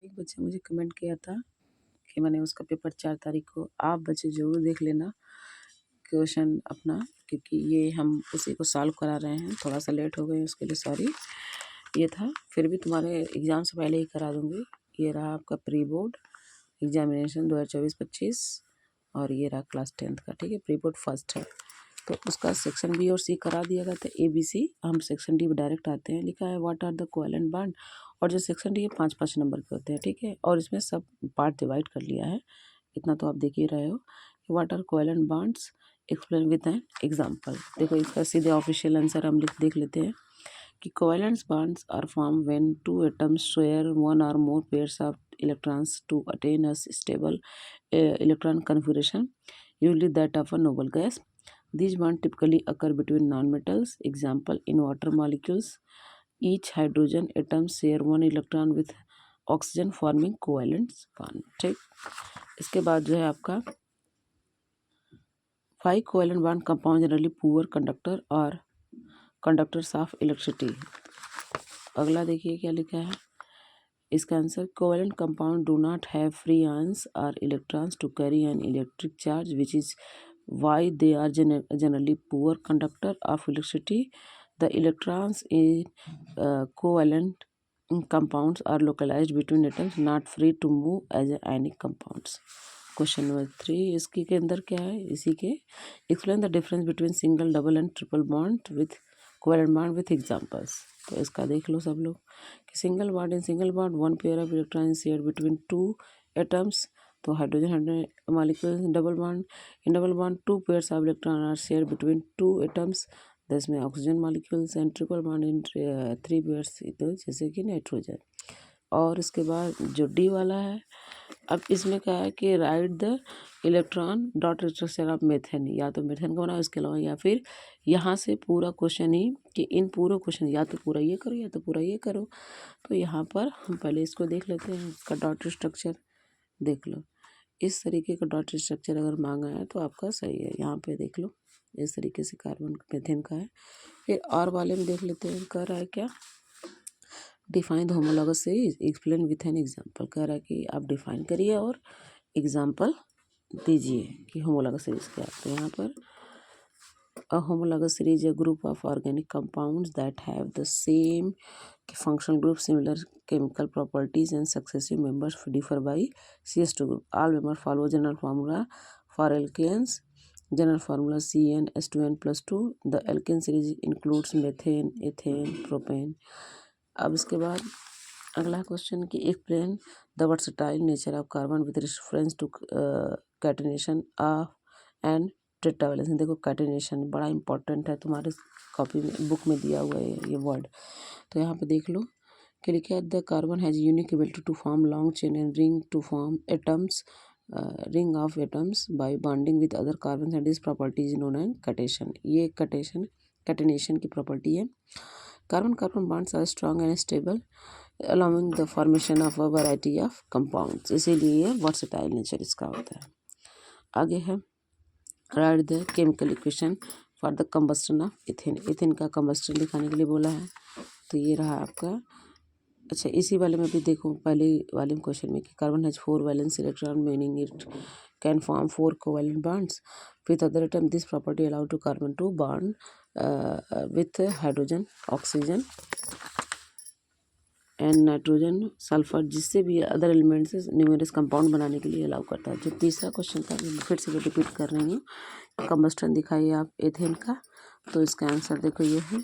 एक बच्चे मुझे कमेंट किया था कि मैंने उसका पेपर 4 तारीख को, आप बच्चे ज़रूर देख लेना क्वेश्चन अपना, क्योंकि ये हम उसी को सॉल्व करा रहे हैं। थोड़ा सा लेट हो गए उसके लिए सॉरी। ये था, फिर भी तुम्हारे एग्ज़ाम से पहले ही करा दूँगी। ये रहा आपका प्री बोर्ड एग्जामिनेशन 2024-25 और ये रहा क्लास 10th का, ठीक है। प्री बोर्ड फर्स्ट है तो उसका सेक्शन बी और सी करा दिया गया था, ए बी सी। हम सेक्शन डी में डायरेक्ट आते हैं। लिखा है what are the covalent bond, और जो सेक्शन डी है 5-5 नंबर के होते हैं, ठीक है। और इसमें सब पार्ट डिवाइड कर लिया है, इतना तो आप देख ही रहे हो। What are covalent bonds, explain with an example. देखो इसका सीधे ऑफिशियल आंसर हम देख लेते हैं कि covalent bonds are form when two atoms share one और more pairs of electrons to attain a stable electron configuration, usually that of a noble gas. These bonds typically occur between non-metals. Example, in water molecules, each hydrogen atom share one electron with oxygen forming covalent bond. ठीक, इसके बाद जो है आपका 5 covalent bond compound generally poor conductor or conductors of electricity. अगला देखिए क्या लिखा है इसका answer, covalent compound do not have free ions और electrons to carry an electric charge which is why they are generally poor conductor of electricity. The electrons in covalent compounds are localized between atoms, not free to move as ionic compounds. Question number 3 इसकी के अंदर क्या है, इसी के explain the difference between single double and triple bond with covalent bond with examples. तो इसका देख लो सब लोग कि single bond, in single bond one pair of electron share between two atoms. तो hydrogen molecule. Double bond, in double bond two pairs of electron are share between two atoms. दस में oxygen molecules and triple bond in 3 pairs, तो जैसे कि nitrogen. और इसके बाद जो डी वाला है, अब इसमें क्या है कि right the electron dot structure of methane. या तो मेथेन का बनाओ इसके अलावा, या फिर यहाँ से पूरा क्वेश्चन ही कि इन पूरा क्वेश्चन या तो पूरा ये करो या तो पूरा ये करो. तो यहाँ पर हम पहले इसको देख लेते हैं, इसका डॉट स्ट्रक्चर देख लो. इस तरीके का डॉट स्ट्रक्चर अगर मांगा है तो आपका सही है. यहाँ पे देख लो इस तरीके से कार्बन मेथेन का है. फिर और वाले में देख लेते हैं, कह रहा है क्या, define the homologous series, explain with an example. कह रहा है कि आप डिफाइन करिए और एग्जांपल दीजिए कि होमोलॉगस सीरीज क्या है. तो यहाँ पर a homologous series a group of organic compounds that have the same functional group, similar chemical properties, and successive members differ by CS2 group. All members follow general formula for alkanes. General formula CnH2n plus 2. The alkane series includes methane, ethane, propane. अब इसके बाद अगला question कि explain the versatile nature of carbon with reference to catenation of and tetravalency. देखो catenation बड़ा important है, तुम्हारे copy में बुक में दिया हुआ है ये वर्ड. तो यहाँ पे देख लो कि लिखा है the carbon has unique ability to form long chain and ring to form atoms, ring of atoms by bonding with other carbon and this property is known as catenation. ये कैटेनेशन की property है. Carbon carbon bonds are strong and stable allowing the formation of a variety of compounds. इसीलिए versatile nature इसका होता है. आगे है write the chemical equation for the combustion of ethane. Ethane का कंबस्टन दिखाने के लिए बोला है. तो ये रहा आपका. अच्छा, इसी वाले में भी देखो, पहले वाले क्वेश्चन में कि carbon has 4 valence electron meaning it can form 4 covalent bonds with other atom. This property allow to carbon to bond with hydrogen, oxygen and nitrogen, sulphur, जिससे भी अदर एलिमेंट से न्यूमरस कंपाउंड बनाने के लिए allow करता है. जो तीसरा क्वेश्चन था फिर से रिपीट कर रही हूँ, कंबस्टन दिखाइए आप एथेन का. तो इसका आंसर देखो ये है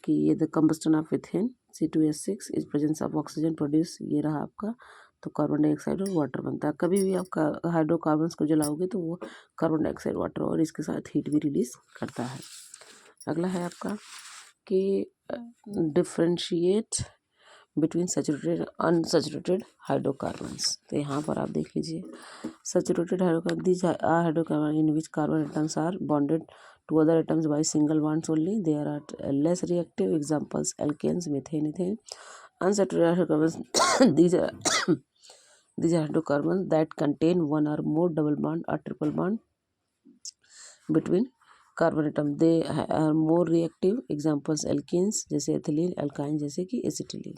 कि ये the combustion of ethane C2H6 is presence of oxygen produce. ये रहा आपका. तो कार्बन डाइऑक्साइड और वाटर बनता है. कभी भी आप हाइड्रोकार्बन्स को जलाओगे तो वो कार्बन डाइऑक्साइड, वाटर और इसके साथ हीट भी रिलीज करता है. अगला है आपका कि differentiate between saturated unsaturated hydrocarbons. तो यहाँ पर आप देख लीजिए saturated hydrocarbon, these are hydrocarbon in which carbon atoms are bonded to other atoms by single bonds only. They are less reactive. Examples alkanes, methane, ethane. Unsaturated hydrocarbons these are hydrocarbons that contain one or more double bond or triple bond between carbon atom they are more reactive, examples alkenes जैसे ethylene, alkyne जैसे कि acetylene,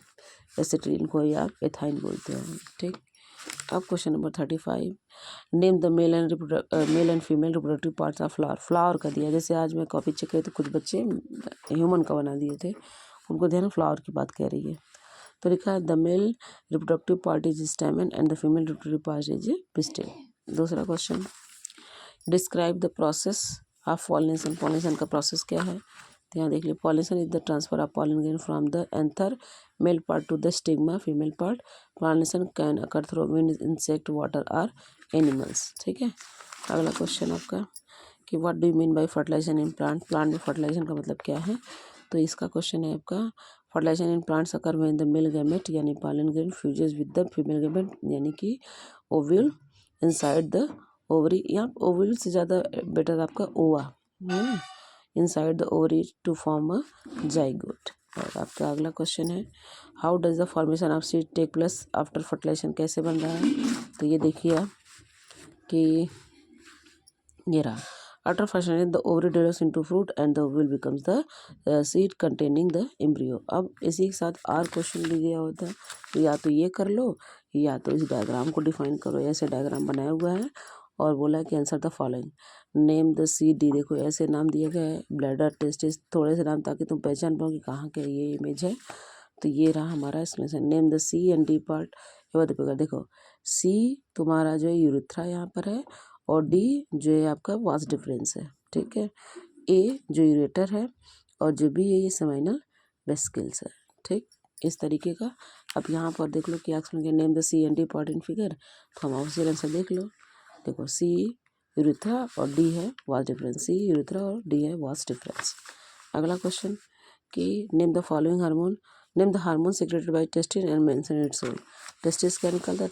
acetylene को ही आप ethyne बोलते हैं। ठीक, अब question number 35, name the male and female reproductive parts of flower. Flower का दिया, जैसे आज मैं कॉपी चेक करी तो कुछ बच्चे ह्यूमन का बना दिए थे, उनको ध्यान फ्लावर की बात कह रही है। तो लिखा है the male reproductive part is stamen and the female reproductive part is pistil. दूसरा question, describe the process of pollination. Pollination का प्रोसेस क्या है, तो यहाँ देख लीजिए, pollination is the transfer of pollen grain from the anther male part to the stigma female part. Pollination can occur through wind, insect, water और animals. ठीक है, अगला क्वेश्चन आपका कि what do you mean bye fertilisation in plant. Plant में fertilisation का मतलब क्या है, तो इसका क्वेश्चन है आपका, fertilisation in plants occur when the male gamete यानी pollen grain fuses with the female gamete यानी कि ओव्यूल इनसाइड द ओवरी। यहाँ ओव्यूल से ज़्यादा बेटर आपका ओवा है ना, inside the ovary to form a zygote. और आपका अगला क्वेश्चन है, how does the formation of seed take place after fertilisation. कैसे बन रहा है, तो ये देखिए आप कि ये रहा, after fertilisation the ovary develops into fruit and the ovule becomes the seed containing the embryo. अब इसी के साथ आर क्वेश्चन भी दिया होता है, तो या तो ये कर लो या तो इस डायग्राम को डिफाइन करो। ऐसे डायग्राम बनाया हुआ है और बोला है कि answer the following, name the C D. देखो ऐसे नाम दिया गया है, ब्लैडर, टेस्टिस, थोड़े से नाम ताकि तुम पहचान पाओ कि कहाँ के ये इमेज है। तो ये रहा हमारा इसमें से, name the C and D part. देखो सी तुम्हारा जो है यूरिथ्रा यहाँ पर है, और डी जो है आपका वास डिफरेंस है। ठीक है, ए जो यूरेटर है, और जो बी है ये सेमाइनल वेस्किल्स है। ठीक, इस तरीके का। अब यहाँ पर देख लो क्या explain, name the C and D part in figure, तो हम ऑप्शन आंसर देख लो। देखो सी यूरिथ्रा और डी है वास डिफरेंस, सी यूरिथ्रा और डी है वास डिफरेंस। अगला क्वेश्चन कि name the following hormone, name the hormone secreted by testis and mention its role. Testis क्या निकलता है,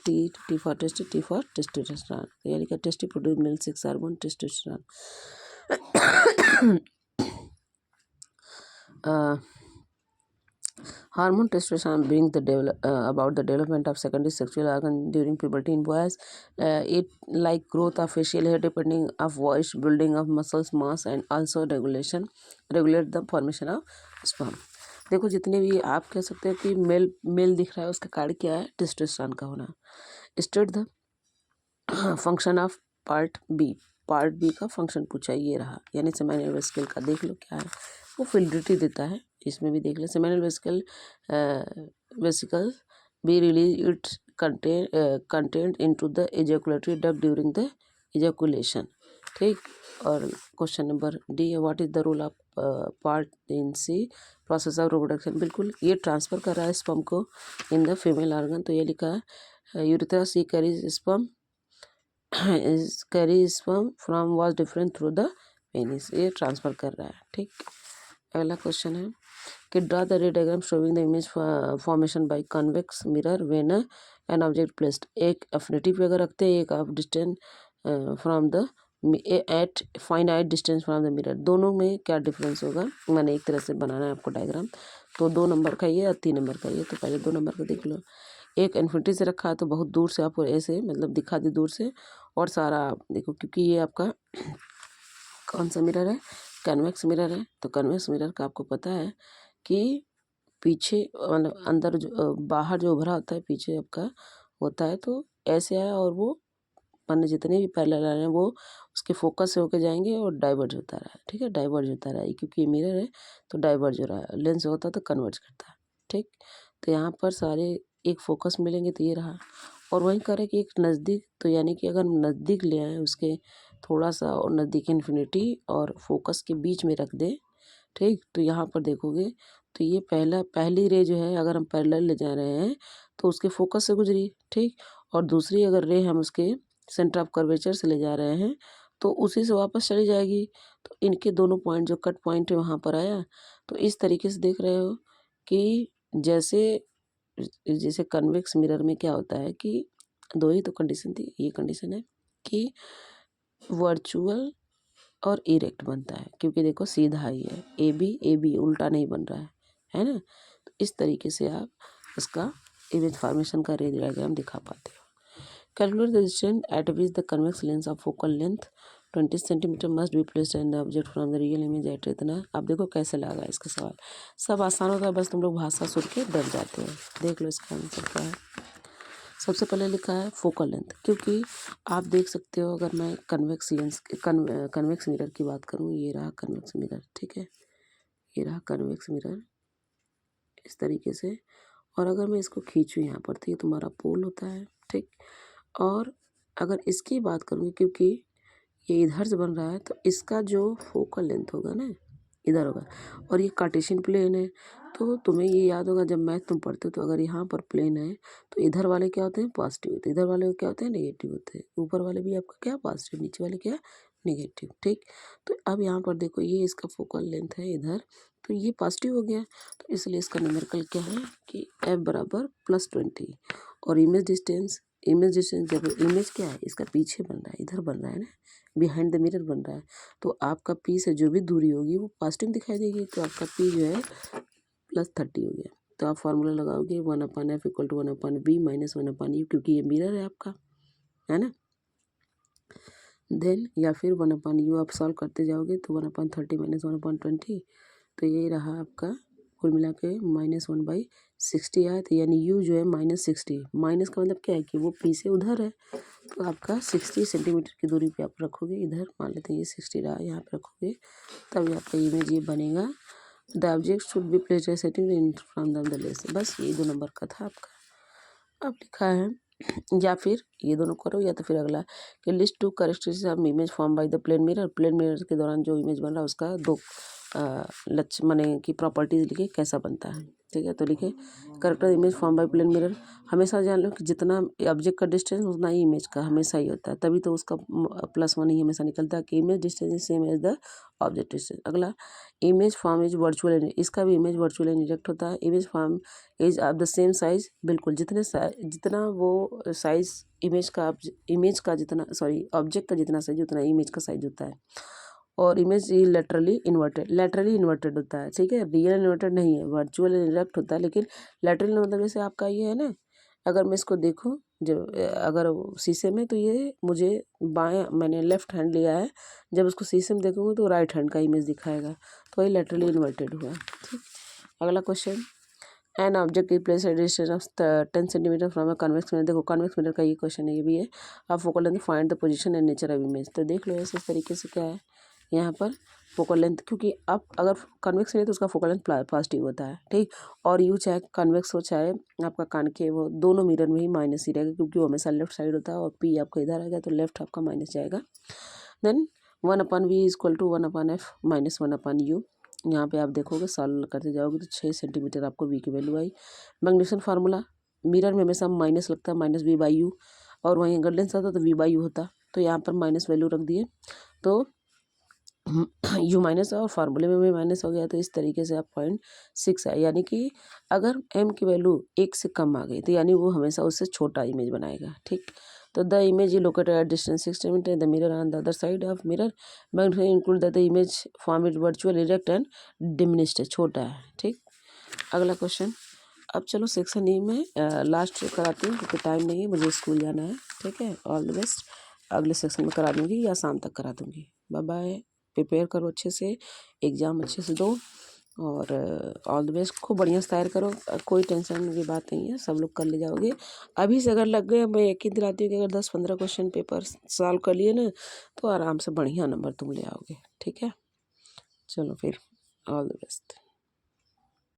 T for testis, T for testosterone, यानी कि testes produce male sex hormone testosterone. Hormone testosterone brings about the development of secondary sexual organ during puberty in boys. It like growth of facial hair, depending of voice, building of muscles mass, and also regulate the formation of sperm. देखो जितने भी आप कह सकते हो कि mail दिख रहा है, उसका कार्य क्या है, टेस्टोस्टेरोन का होना। State the function of part B. Part B का फंक्शन पूछा, ये रहा, यानी सेमिनल वेसिकल का देख लो क्या है, वो फिल्ड्रिटी देता है। इसमें भी देख लो, seminal vesicle be release its content into the ejaculatory duct during the ejaculation. ठीक, और question number D, what is the role of part in C process of reproduction. बिल्कुल, ये ट्रांसफर कर रहा है स्पर्म को इन द फीमेल ऑर्गन। तो ये लिखा है urethra C carries sperm from vas deferens through the penis, ये ट्रांसफर कर रहा है। ठीक, अगला क्वेश्चन है कि draw the ray diagram showing the image formation by convex mirror when an object placed. एक एफिनिटी पे अगर रखते हैं, एक of distance from the at finite distance from the mirror, दोनों में क्या डिफरेंस होगा। मैंने एक तरह से बनाना है आपको डायग्राम, तो 2 नंबर का ये और 3 नंबर का ये। तो पहले 2 नंबर का देख लो, एक इन्फिनिटी से रखा है तो बहुत दूर से आपको ऐसे मतलब दिखा दी दूर से, और सारा देखो क्योंकि ये आपका कौन सा मिरर है, कन्वेक्स मिरर है। तो कन्वेक्स मिरर का आपको पता है कि पीछे मतलब अंदर जो बाहर जो उभरा होता है पीछे आपका होता है, तो ऐसे आया और वो पन्ने जितने भी पैरेलल आ रहे हैं वो उसके फोकस से होके जाएंगे और डाइवर्ज होता रहा है। ठीक है, डाइवर्ज होता रहा है, क्योंकि ये मिरर है तो डाइवर्ज हो रहा है, लेंस होता है तो कन्वर्ज करता है। ठीक, तो यहाँ पर सारे एक फोकस मिलेंगे, तो ये रहा। और वहीं करें कि एक नज़दीक, तो यानी कि अगर नज़दीक ले आए उसके थोड़ा सा और नज़दीक इन्फिनिटी और फोकस के बीच में रख दें। ठीक, तो यहाँ पर देखोगे तो ये पहली रे जो है अगर हम पैरेलल ले जा रहे हैं तो उसके फोकस से गुजरी। ठीक, और दूसरी अगर रे हम उसके सेंटर ऑफ कर्वेचर से ले जा रहे हैं तो उसी से वापस चली जाएगी। तो इनके दोनों पॉइंट जो कट पॉइंट है वहाँ पर आया। तो इस तरीके से देख रहे हो कि जैसे कन्वेक्स मिरर में क्या होता है कि 2 ही तो कंडीशन थी, ये कंडीशन है कि वर्चुअल और इरेक्ट बनता है, क्योंकि देखो सीधा ही है, ए बी उल्टा नहीं बन रहा है ना। तो इस तरीके से आप इसका इमेज फॉर्मेशन का रे डायग्राम दिखा पाते हो। Calculate the distance eight which the convex lens of focal length 20 centimetre must be placed and object from the real image at इतना। अब देखो कैसे लगा इसका सवाल। सब आसान होता है, बस तुम लोग भाषा सुन के डर जाते हो। देख लो इसका आंसर क्या है। सबसे पहले लिखा है फोकल लेंथ, क्योंकि आप देख सकते हो अगर मैं कन्वेक्स मिरर की बात करूँ, ये रहा कन्वेक्स मिरर, ठीक है, ये रहा कन्वेक्स मिरर इस तरीके से, और अगर मैं इसको खींचूँ यहाँ पर तो ये तुम्हारा पोल होता है, ठीक। और अगर इसकी बात करूँगी, क्योंकि ये इधर से बन रहा है तो इसका जो फोकल लेंथ होगा ना इधर होगा, और ये कार्टेशियन प्लेन है। तो तुम्हें ये याद होगा जब मैथ तुम पढ़ते हो, तो अगर यहाँ पर प्लेन है तो इधर वाले क्या होते हैं, पॉजिटिव होते हैं, इधर वाले क्या होते हैं, नेगेटिव होते हैं, ऊपर वाले भी आपका क्या पॉजिटिव, नीचे वाले क्या नेगेटिव, ठीक। तो अब यहाँ पर देखो ये इसका फोकल लेंथ है इधर, तो ये पॉजिटिव हो गया, तो इसलिए इसका न्यूमेरिकल क्या है कि f बराबर +20। और इमेज डिस्टेंस जब इमेज क्या है इसका पीछे बन रहा है, इधर बन रहा है ना, बिहाइंड द मिरर बन रहा है, तो आपका P से जो भी दूरी होगी वो पॉजिटिव दिखाई देगी, तो आपका P जो है +30 हो गया। तो आप फार्मूला लगाओगे 1/f = 1/v - 1/u, क्योंकि ये मिरर है आपका, है ना। देन या फिर 1/u आप सॉल्व करते जाओगे तो 1/30 - 1/20, तो ये रहा आपका कुल मिला के -1/60 आया, तो यानी u जो है -60। माइनस का मतलब क्या है कि वो P से उधर है, तो आपका 60 सेंटीमीटर की दूरी पे आप रखोगे, इधर मान लेते हैं ये 60 रहा, यहाँ पे रखोगे तभी आपका इमेज ये बनेगा। The object should be placed at setting in from the less. बस ये 2 नंबर का था आपका। अब लिखा है या फिर ये दोनों करो, या तो फिर अगला कि list 2 characteristics of image form by the plane mirror. Plane mirror के दौरान जो इमेज बन रहा है उसका 2 लक्ष्य माने की प्रॉपर्टीज लिखे कैसा बनता है, ठीक है। तो लिखे character image form by plane mirror. हमेशा जान लो कि जितना ऑब्जेक्ट का डिस्टेंस उतना ही इमेज का हमेशा ही होता है, तभी तो उसका +1 ही हमेशा निकलता है कि image distance is same as the object distance. अगला इमेज फॉर्म इज वर्चुअल, इसका भी इमेज वर्चुअल इंडिरेक्ट होता है। Image form is of the same size, बिल्कुल जितना वो साइज इमेज का जितना ऑब्जेक्ट का जितना साइज उतना इमेज का साइज होता है। और इमेज लेटरली इन्वर्टेड होता है, ठीक है, रियल इन्वर्टेड नहीं है, वर्चुअल इंडिरेक्ट होता है। लेकिन लेटरली मतलब जैसे आपका ये है ना, अगर मैं इसको देखूं जो अगर शीशे में, तो ये मुझे बाएं मैंने लेफ्ट हैंड लिया है, जब उसको शीशे में देखूंगा तो राइट हैंड का इमेज दिखाएगा, तो वही लेटरली इन्वर्टेड हुआ, ठीक। अगला question, an object is placed at distance of 10 centimetre from a convex mirror. देखो कन्वेक्स मिरर का ये क्वेश्चन है, ये भी है। आप focal length find the position and nature of image. तो देख लो ऐसे इस तरीके से क्या है यहाँ पर फोकल लेंथ, क्योंकि आप अगर कन्वेक्स है तो उसका फोकल लेंथ पॉजिटिव होता है, ठीक। और यू चाहे कन्वेक्स हो चाहे आपका कॉनकेव वो दोनों मिरर में ही माइनस ही रहेगा, क्योंकि वो हमेशा लेफ्ट साइड होता है, और P आपका इधर आएगा तो लेफ्ट आपका माइनस जाएगा। Then 1/v = 1/f - 1/u। यहाँ पे आप देखोगे सॉल्व करते जाओगे तो 6 सेंटीमीटर आपको v की वैल्यू आई। मैग्नीफिकेशन फार्मूला, मिरर में हमेशा माइनस लगता है, -v/u, और वहीं अगर लेंस आता तो v/u होता, तो यहाँ पर माइनस वैल्यू रख दिए, तो u माइनस और फार्मूले में भी माइनस हो गया, तो इस तरीके से आप 0.6 है। यानी कि अगर m की वैल्यू 1 से कम आ गई तो यानी वो हमेशा उससे छोटा इमेज बनाएगा, ठीक। तो the image is located at distance 6 centimetre, the mirror on the other side of mirror magnification include the image form is virtual erect and diminished है, छोटा है, ठीक। अगला क्वेश्चन, अब चलो सेक्शन ई में लास्ट कराती हूँ क्योंकि टाइम नहीं है, मुझे स्कूल जाना है, ठीक है। ऑल द बेस्ट, अगले सेक्शन में करा दूँगी या शाम तक करा दूँगी। बाय बाय, प्रिपेयर करो अच्छे से, एग्ज़ाम अच्छे से दो, और ऑल द बेस्ट, खूब बढ़िया से तैयार करो, कोई टेंशन की बात नहीं है, सब लोग कर ले जाओगे। अभी से अगर लग गए, मैं यकीन दिलाती हूँ कि अगर 10-15 क्वेश्चन पेपर सॉल्व कर लिए ना तो आराम से बढ़िया नंबर तुम ले आओगे, ठीक है। चलो फिर, ऑल द बेस्ट।